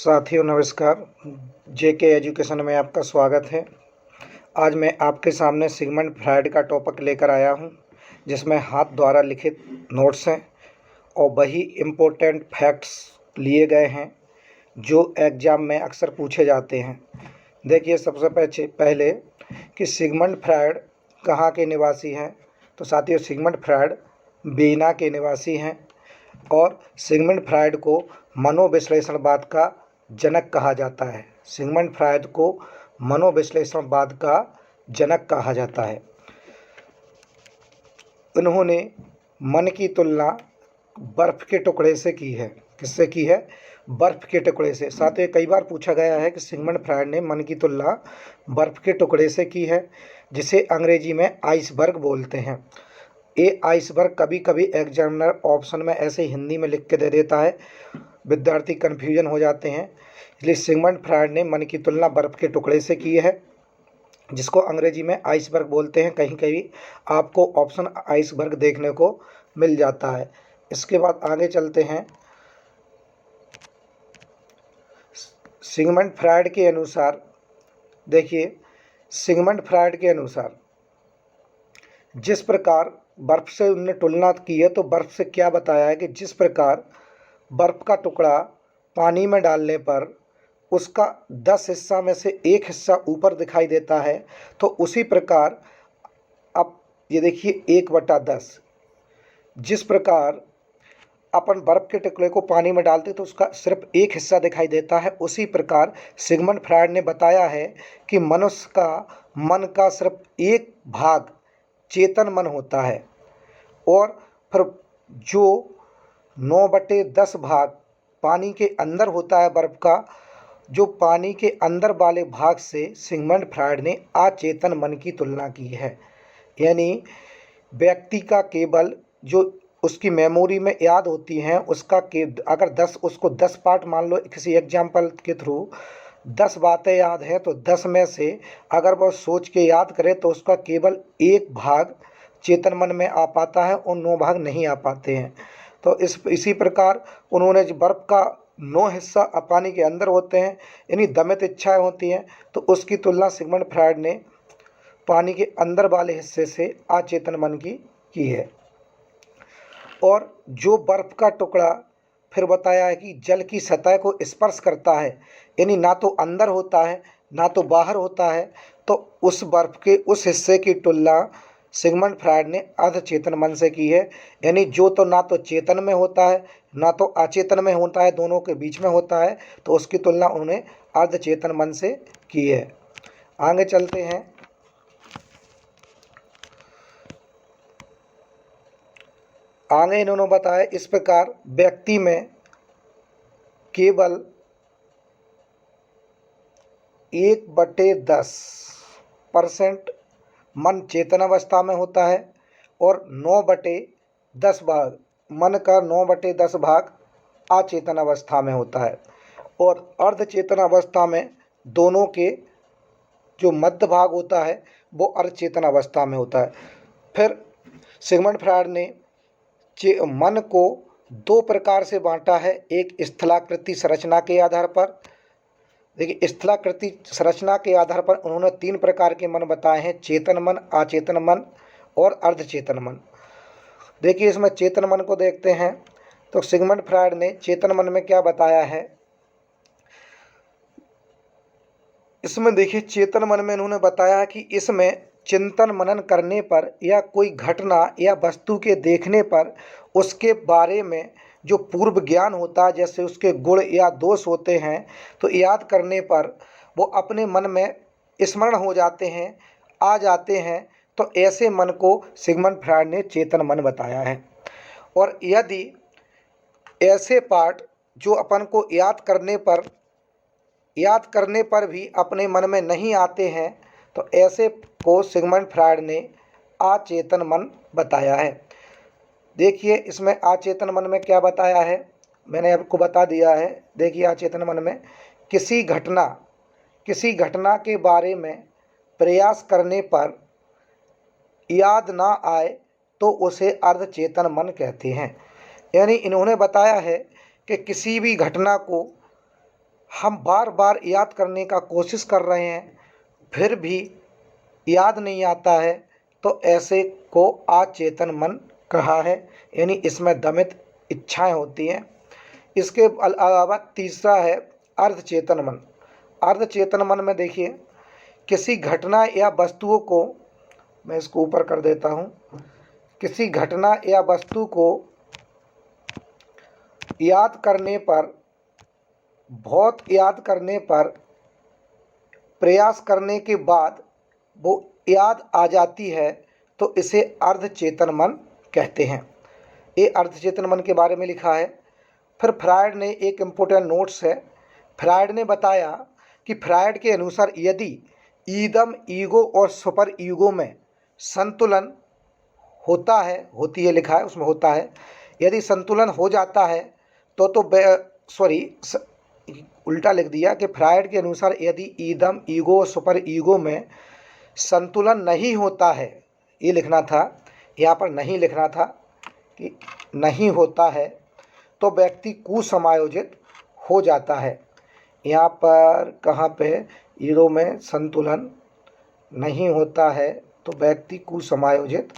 साथियों नमस्कार। जेके एजुकेशन में आपका स्वागत है। आज मैं आपके सामने सिगमंड फ्रायड का टॉपिक लेकर आया हूं, जिसमें हाथ द्वारा लिखित नोट्स हैं और वही इम्पोर्टेंट फैक्ट्स लिए गए हैं जो एग्ज़ाम में अक्सर पूछे जाते हैं। देखिए, सबसे पहले कि सिगमंड फ्रायड कहाँ के निवासी हैं। तो साथियों, सिगमंड फ्रायड वीना के निवासी हैं और सिगमंड फ्रायड को मनोविश्लेषणवाद का जनक कहा जाता है। सिगमंड फ्रायड को मनोविश्लेषणवाद का जनक कहा जाता है। उन्होंने मन की तुलना बर्फ़ के टुकड़े से की है। किससे की है? बर्फ़ के टुकड़े से। साथ ही कई बार पूछा गया है कि सिगमंड फ्रायड ने मन की तुलना बर्फ़ के टुकड़े से की है, जिसे अंग्रेजी में आइसबर्ग बोलते हैं। ये आइसबर्ग कभी कभी एग्जामिनर ऑप्शन में ऐसे हिंदी में लिख के दे देता है, विद्यार्थी कन्फ्यूजन हो जाते हैं। इसलिए सिगमंड फ्रायड ने मन की तुलना बर्फ़ के टुकड़े से की है, जिसको अंग्रेजी में आइसबर्ग बोलते हैं। कहीं कहीं आपको ऑप्शन आइसबर्ग देखने को मिल जाता है। इसके बाद आगे चलते हैं। सिगमंड फ्रायड के अनुसार, देखिए, सिगमंड फ्रायड के अनुसार जिस प्रकार बर्फ़ से उनने तुलना की है, तो बर्फ़ से क्या बताया है कि जिस प्रकार बर्फ़ का टुकड़ा पानी में डालने पर उसका 10 हिस्सा में से 1 हिस्सा ऊपर दिखाई देता है, तो उसी प्रकार अब ये देखिए 1/10, जिस प्रकार अपन बर्फ़ के टुकड़े को पानी में डालते तो उसका सिर्फ 1 हिस्सा दिखाई देता है, उसी प्रकार सिगमंड फ्रायड ने बताया है कि मनुष्य का मन का सिर्फ एक भाग चेतन मन होता है और फिर जो 9/10 भाग पानी के अंदर होता है बर्फ़ का, जो पानी के अंदर वाले भाग से सिगमंड फ्रायड ने अचेतन मन की तुलना की है। यानी व्यक्ति का केवल जो उसकी मेमोरी में याद होती हैं उसका के अगर 10 उसको 10 पार्ट मान लो, किसी एग्जाम्पल के थ्रू 10 बातें याद हैं, तो 10 में से अगर वह सोच के याद करे तो उसका केवल एक भाग चेतन मन में आ पाता है और 9 भाग नहीं आ पाते हैं। तो इसी प्रकार उन्होंने जो बर्फ़ का 9 हिस्सा पानी के अंदर होते हैं, यानी दमित इच्छाएं होती हैं, तो उसकी तुलना सिगमंड फ्रायड ने पानी के अंदर वाले हिस्से से अचेतन मन की है। और जो बर्फ़ का टुकड़ा फिर बताया है कि जल की सतह को स्पर्श करता है, यानी ना तो अंदर होता है ना तो बाहर होता है, तो उस बर्फ़ के उस हिस्से की तुलना सिगमंड फ्रायड ने अर्धचेतन मन से की है। यानी जो तो ना तो चेतन में होता है ना तो अचेतन में होता है, दोनों के बीच में होता है, तो उसकी तुलना उन्होंने अर्धचेतन मन से की है। आगे चलते हैं। आगे इन्होंने बताया इस प्रकार व्यक्ति में केवल 1/10% मन चेतन अवस्था में होता है और 9/10 भाग मन का 9/10 भाग अचेतन अवस्था में होता है और अर्धचेतन अवस्था में दोनों के जो मध्य भाग होता है वो अर्धचेतन अवस्था में होता है। फिर सिगमंड फ्रायड ने मन को 2 प्रकार से बांटा है। एक स्थलाकृति संरचना के आधार पर, देखिए स्थलाकृति संरचना के आधार पर उन्होंने 3 प्रकार के मन बताए हैं: चेतन मन, अचेतन मन और अर्धचेतन मन। देखिए इसमें चेतन मन को देखते हैं। तो सिगमंड फ्रायड ने चेतन मन में क्या बताया है, इसमें देखिए चेतन मन में इन्होंने बताया कि इसमें चिंतन मनन करने पर या कोई घटना या वस्तु के देखने पर उसके बारे में जो पूर्व ज्ञान होता है, जैसे उसके गुण या दोष होते हैं, तो याद करने पर वो अपने मन में स्मरण हो जाते हैं, आ जाते हैं। तो ऐसे मन को सिगमंड फ्रायड ने चेतन मन बताया है। और यदि ऐसे पार्ट जो अपन को याद करने पर भी अपने मन में नहीं आते हैं, तो ऐसे को सिगमंड फ्रायड ने अचेतन मन बताया है। देखिए इसमें अचेतन मन में क्या बताया है, मैंने आपको बता दिया है। देखिए अचेतन मन में किसी घटना के बारे में प्रयास करने पर याद ना आए तो उसे अर्धचेतन मन कहते हैं। यानी इन्होंने बताया है कि किसी भी घटना को हम बार बार याद करने का कोशिश कर रहे हैं फिर भी याद नहीं आता है, तो ऐसे को अचेतन मन कहा है, यानी इसमें दमित इच्छाएं होती हैं। इसके अलावा तीसरा है अर्धचेतन मन। अर्धचेतन मन में देखिए, किसी घटना या वस्तुओं को, मैं इसको ऊपर कर देता हूँ, किसी घटना या वस्तु को याद करने पर, बहुत याद करने पर, प्रयास करने के बाद वो याद आ जाती है, तो इसे अर्धचेतन मन कहते हैं। ये अर्धचेतन मन के बारे में लिखा है। फिर फ्रायड ने एक इम्पोर्टेंट नोट्स है। फ्रायड ने बताया कि फ्रायड के अनुसार यदि ईदम, ईगो और सुपर ईगो में संतुलन होता है, होती है लिखा है उसमें होता है, यदि संतुलन हो जाता है तो उल्टा लिख दिया कि फ्रायड के अनुसार यदि ईदम, ईगो और सुपर ईगो में संतुलन नहीं होता है, ये लिखना था, यहाँ पर नहीं लिखना था कि नहीं होता है, तो व्यक्ति कुसमायोजित हो जाता है। यहाँ पर कहाँ पे, ईगो में संतुलन नहीं होता है तो व्यक्ति कुसमायोजित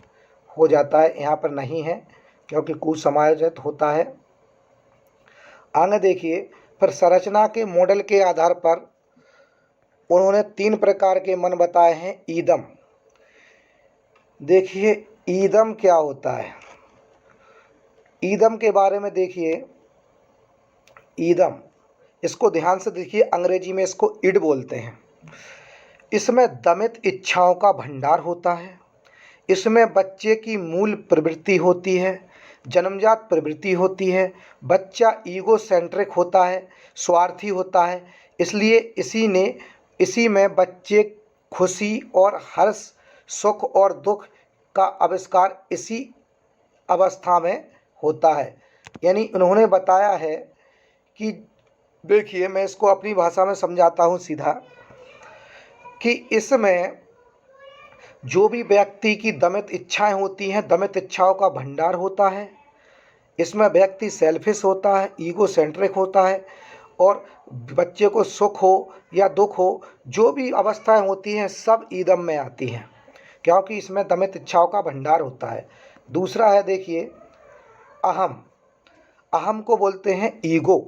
हो जाता है, यहाँ पर नहीं है क्योंकि कुसमायोजित होता है। आगे देखिए, फिर संरचना के मॉडल के आधार पर उन्होंने 3 प्रकार के मन बताए हैं। ईदम, देखिए ईदम क्या होता है। ईदम के बारे में देखिए, ईदम, इसको ध्यान से देखिए, अंग्रेजी में इसको इड बोलते हैं। इसमें दमित इच्छाओं का भंडार होता है। इसमें बच्चे की मूल प्रवृत्ति होती है, जन्मजात प्रवृत्ति होती है। बच्चा ईगो सेंट्रिक होता है, स्वार्थी होता है, इसलिए इसी में बच्चे खुशी और हर्ष, सुख और दुख का आविष्कार इसी अवस्था में होता है। यानी उन्होंने बताया है कि देखिए, मैं इसको अपनी भाषा में समझाता हूँ सीधा, कि इसमें जो भी व्यक्ति की दमित इच्छाएं होती हैं, दमित इच्छाओं का भंडार होता है। इसमें व्यक्ति सेल्फिश होता है, ईगो सेंट्रिक होता है, और बच्चे को सुख हो या दुख हो, जो भी अवस्थाएं होती हैं सब ईदम में आती हैं, क्योंकि इसमें दमित इच्छाओं का भंडार होता है। दूसरा है देखिए अहम। अहम को बोलते हैं ईगो।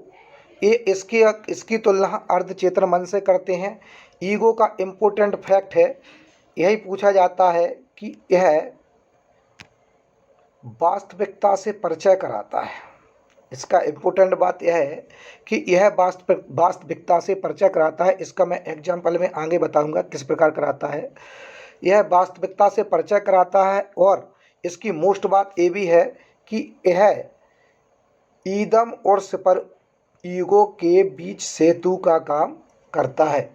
ये इसकी तुलना अर्धचेतन मन से करते हैं। ईगो का इम्पोर्टेंट फैक्ट है, यही पूछा जाता है कि यह वास्तविकता से परिचय कराता है। इसका इम्पोर्टेंट बात यह है कि यह वास्तविकता से परिचय कराता है। इसका मैं एग्जाम्पल में आगे बताऊंगा किस प्रकार कराता है। यह वास्तविकता से परिचय कराता है, और इसकी मोस्ट बात ये भी है कि यह ईदम और सुपर ईगो के बीच सेतु का काम करता है।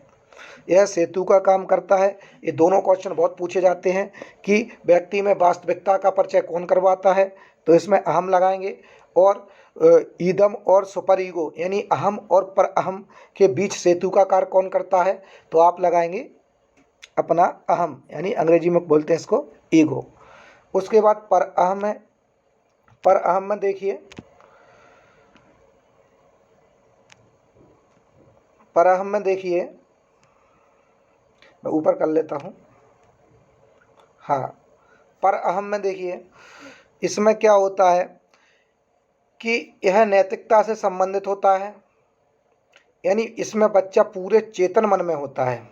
यह सेतु का काम करता है। ये दोनों क्वेश्चन बहुत पूछे जाते हैं कि व्यक्ति में वास्तविकता का परिचय कौन करवाता है, तो इसमें अहम लगाएंगे, और ईदम और सुपर ईगो यानी अहम और पर अहम के बीच सेतु का कार्य कौन करता है, तो आप लगाएंगे अपना अहम, यानी अंग्रेजी में बोलते हैं इसको ईगो। उसके बाद पर अहम है। पर अहम में देखिए, पर अहम में देखिए, मैं ऊपर कर लेता हूँ। हाँ, पर अहम में देखिए, इसमें क्या होता है कि यह नैतिकता से संबंधित होता है, यानी इसमें बच्चा पूरे चेतन मन में होता है,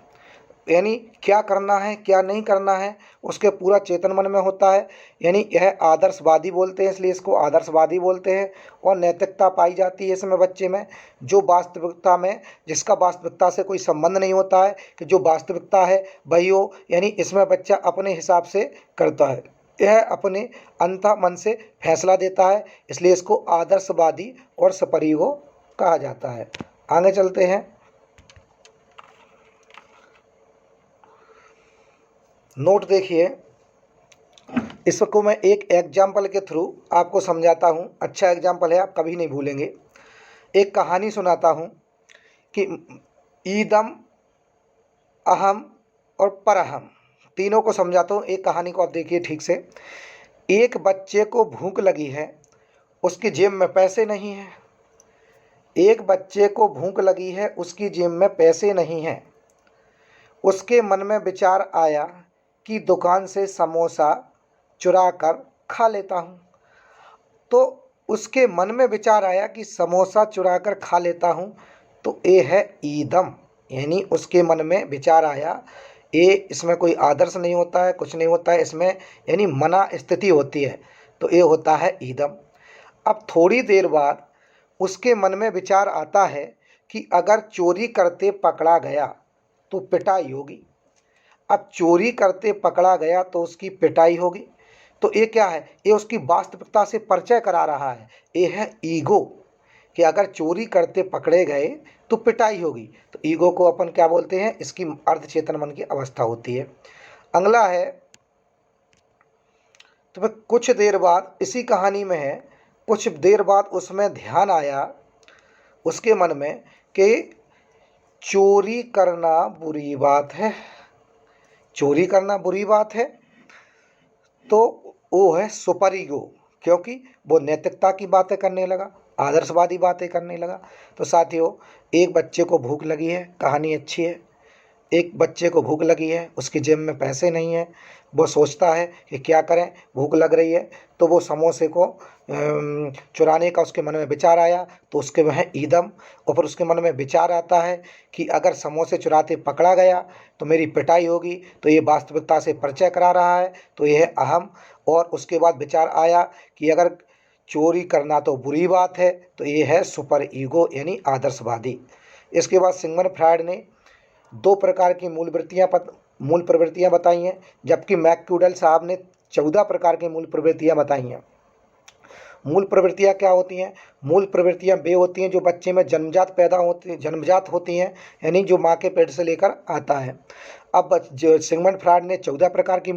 यानी क्या करना है क्या नहीं करना है उसके पूरा चेतन मन में होता है। यानी यह आदर्शवादी बोलते हैं, इसलिए इसको आदर्शवादी बोलते हैं। और नैतिकता पाई जाती है इसमें बच्चे में, जो वास्तविकता में, जिसका वास्तविकता से कोई संबंध नहीं होता है, कि जो वास्तविकता है वही हो, यानी इसमें बच्चा अपने हिसाब से करता है, यह अपने अंतः मन से फैसला देता है, इसलिए इसको आदर्शवादी और सपरिहो कहा जाता है। आगे चलते हैं। नोट देखिए, इसको मैं एक एग्जाम्पल के थ्रू आपको समझाता हूँ। अच्छा एग्जाम्पल है, आप कभी नहीं भूलेंगे। एक कहानी सुनाता हूँ कि ईदम, अहम और परअहम तीनों को समझाता हूँ। एक कहानी को आप देखिए ठीक से। एक बच्चे को भूख लगी है, उसकी जेब में पैसे नहीं हैं। एक बच्चे को भूख लगी है, उसकी जेब में पैसे नहीं हैं। उसके मन में विचार आया कि दुकान से समोसा चुरा कर खा लेता हूँ। तो उसके मन में विचार आया कि समोसा चुरा कर खा लेता हूँ, तो ये है ईदम, यानी उसके मन में विचार आया। ये इसमें कोई आदर्श नहीं होता है, कुछ नहीं होता है इसमें, यानी मना स्थिति होती है, तो ये होता है ईदम। अब थोड़ी देर बाद उसके मन में विचार आता है कि अगर चोरी करते पकड़ा गया तो पिटाई होगी। अब चोरी करते पकड़ा गया तो उसकी पिटाई होगी। तो ये क्या है, ये उसकी वास्तविकता से परिचय करा रहा है। ये है ईगो, कि अगर चोरी करते पकड़े गए तो पिटाई होगी। तो ईगो को अपन क्या बोलते हैं, इसकी अर्धचेतन मन की अवस्था होती है। अगला है, तो फिर कुछ देर बाद इसी कहानी में है, कुछ देर बाद उसमें ध्यान आया उसके मन में कि चोरी करना बुरी बात है। चोरी करना बुरी बात है, तो वो है सुपर ईगो, क्योंकि वो नैतिकता की बातें करने लगा, आदर्शवादी बातें करने लगा। तो साथियों, एक बच्चे को भूख लगी है, कहानी अच्छी है। एक बच्चे को भूख लगी है, उसकी जेब में पैसे नहीं हैं, वो सोचता है कि क्या करें, भूख लग रही है। तो वो समोसे को चुराने का उसके मन में विचार आया, तो उसके वह ईदम। और फिर उसके मन में विचार आता है कि अगर समोसे चुराते पकड़ा गया तो मेरी पिटाई होगी। तो ये वास्तविकता से परिचय करा रहा है, तो ये है अहम। और उसके बाद विचार आया कि अगर चोरी करना तो बुरी बात है, तो ये है सुपर ईगो, यानी आदर्शवादी। इसके बाद सिगमंड फ्रायड ने दो प्रकार की मूल प्रवृत्तियाँ बताई हैं, जबकि मैकक्यूडल साहब ने 14 प्रकार की मूल प्रवृत्तियाँ बताई हैं। मूल प्रवृत्तियाँ क्या होती हैं? मूल प्रवृत्तियाँ वे होती हैं जो बच्चे में जन्मजात होती हैं, यानी जो माँ के पेट से लेकर आता है। अब जो सिगमंड फ्रायड ने 14 प्रकार की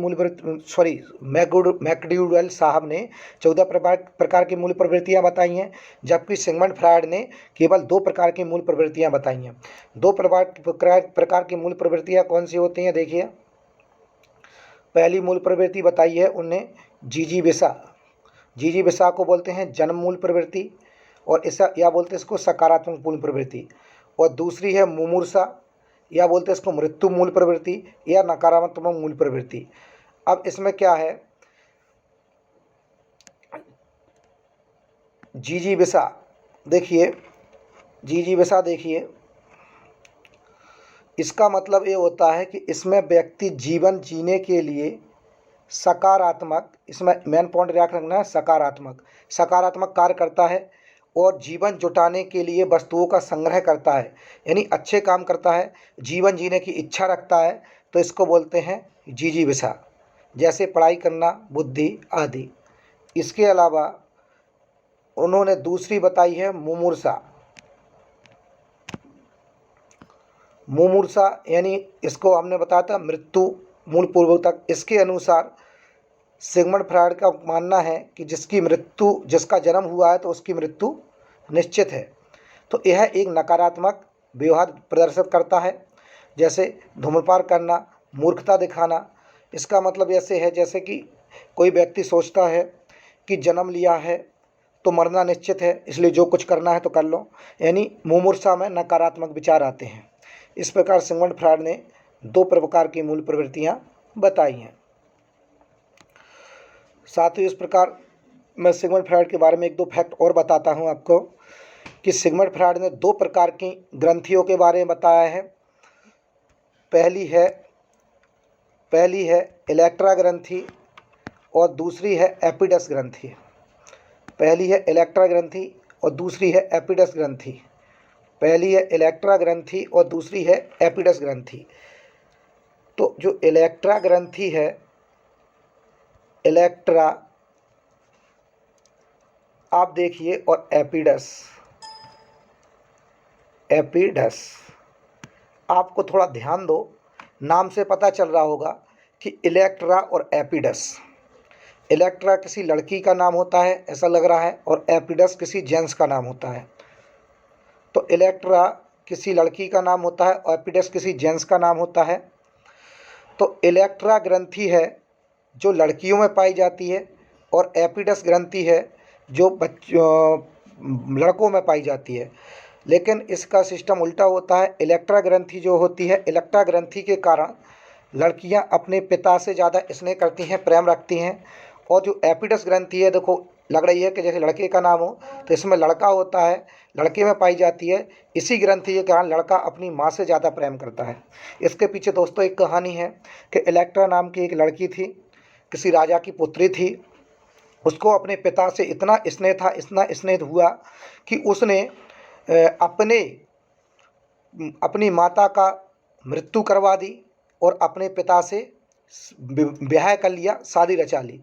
मैकक्यूडल साहब ने 14 प्रकार की मूल प्रवृत्तियाँ बताई हैं, जबकि सिगमंड फ्रायड ने केवल 2 प्रकार की मूल प्रवृत्तियाँ बताई हैं। 2 प्रकार की मूल प्रवृत्तियाँ कौन सी होती हैं? देखिए, पहली मूल प्रवृत्ति बताई है उनने जीजी बिसा को बोलते हैं जन्म मूल प्रवृत्ति, और ऐसा या बोलते हैं इसको सकारात्मक मूल प्रवृत्ति। और दूसरी है मुमूर्षा, या बोलते हैं इसको मृत्यु मूल प्रवृत्ति या नकारात्मक मूल प्रवृत्ति। अब इसमें क्या है, जीजी बिसा देखिए, इसका मतलब ये होता है कि इसमें व्यक्ति जीवन जीने के लिए सकारात्मक, इसमें मेन पॉइंट याद रखना है, सकारात्मक कार्य करता है और जीवन जुटाने के लिए वस्तुओं का संग्रह करता है, यानी अच्छे काम करता है, जीवन जीने की इच्छा रखता है। तो इसको बोलते हैं जीजीविषा, जैसे पढ़ाई करना, बुद्धि आदि। इसके अलावा उन्होंने दूसरी बताई है मुमूर्षा, यानी इसको हमने बताया था मृत्यु मूल पूर्वक। इसके अनुसार सिगमंड फ्रायड का मानना है कि जिसका जन्म हुआ है तो उसकी मृत्यु निश्चित है। तो यह एक नकारात्मक व्यवहार प्रदर्शित करता है, जैसे धूम्रपान करना, मूर्खता दिखाना। इसका मतलब ऐसे है जैसे कि कोई व्यक्ति सोचता है कि जन्म लिया है तो मरना निश्चित है, इसलिए जो कुछ करना है तो कर लो, यानी मुमूर्षा में नकारात्मक विचार आते हैं। इस प्रकार सिगमंड फ्रायड ने 2 प्रकार की मूल प्रवृत्तियाँ बताई हैं। साथ ही इस प्रकार मैं सिगमंड फ्रायड के बारे में 1-2 फैक्ट और बताता हूं आपको, कि सिगमंड फ्रायड ने 2 प्रकार की ग्रंथियों के बारे में बताया है। पहली है इलेक्ट्रा ग्रंथि और दूसरी है एपिडस ग्रंथि। पहली है इलेक्ट्रा ग्रंथि और दूसरी है एपिडस ग्रंथि। पहली है इलेक्ट्रा ग्रंथि और दूसरी है एपिडस ग्रंथि। तो जो इलेक्ट्रा ग्रंथि है, इलेक्ट्रा आप देखिए, और एपिडस आपको थोड़ा ध्यान दो, नाम से पता चल रहा होगा कि इलेक्ट्रा और एपिडस। इलेक्ट्रा किसी लड़की का नाम होता है ऐसा लग रहा है, और एपिडस किसी जेंट्स का नाम होता है। तो इलेक्ट्रा किसी लड़की का नाम होता है और एपिडस किसी जेंट्स का नाम होता है। तो इलेक्ट्रा ग्रंथि है जो लड़कियों में पाई जाती है, और एपिडस ग्रंथि है जो लड़कों में पाई जाती है। लेकिन इसका सिस्टम उल्टा होता है। इलेक्ट्रा ग्रंथि जो होती है, इलेक्ट्रा ग्रंथि के कारण लड़कियां अपने पिता से ज़्यादा स्नेह करती हैं, प्रेम रखती हैं। और जो एपिडस ग्रंथि है, देखो लग रही है कि जैसे लड़के का नाम हो, तो इसमें लड़का होता है, लड़के में पाई जाती है। इसी ग्रंथि के कारण लड़का अपनी माँ से ज़्यादा प्रेम करता है। इसके पीछे दोस्तों एक कहानी है कि इलेक्ट्रा नाम की एक लड़की थी, किसी राजा की पुत्री थी। उसको अपने पिता से इतना स्नेह था, इतना स्नेह हुआ कि उसने अपनी माता का मृत्यु करवा दी और अपने पिता से ब्याह कर लिया, शादी रचा ली।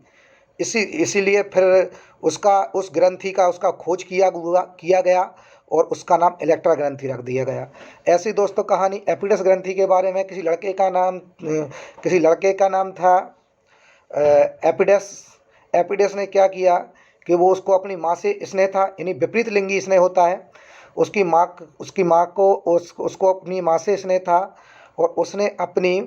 इसीलिए फिर उस ग्रंथि का उसका खोज किया गया और उसका नाम इलेक्ट्रा ग्रंथि रख दिया गया। ऐसी दोस्तों कहानी एपिडस ग्रंथि के बारे में। किसी लड़के का नाम था एपिडस। एपिडस ने क्या किया कि वो उसको अपनी माँ से स्नेह था, यानी विपरीत लिंगी स्नेह होता है। उसकी माँ को उसको अपनी माँ से स्नेह था और उसने अपनी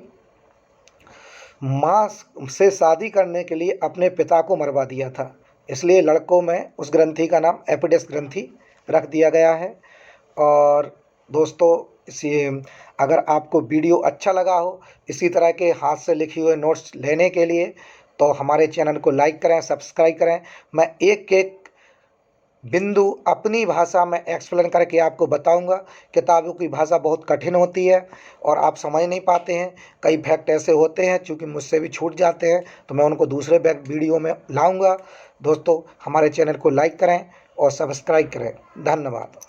माँ से शादी करने के लिए अपने पिता को मरवा दिया था। इसलिए लड़कों में उस ग्रंथि का नाम एपिडस ग्रंथि रख दिया गया है। और दोस्तों अगर आपको वीडियो अच्छा लगा हो इसी तरह के हाथ से लिखे हुए नोट्स लेने के लिए, तो हमारे चैनल को लाइक करें, सब्सक्राइब करें। मैं एक एक बिंदु अपनी भाषा में एक्सप्लेन करके आपको बताऊंगा। किताबों की भाषा बहुत कठिन होती है और आप समझ नहीं पाते हैं। कई फैक्ट ऐसे होते हैं चूँकि मुझसे भी छूट जाते हैं, तो मैं उनको दूसरे वीडियो में लाऊंगा। दोस्तों हमारे चैनल को लाइक करें और सब्सक्राइब करें। धन्यवाद।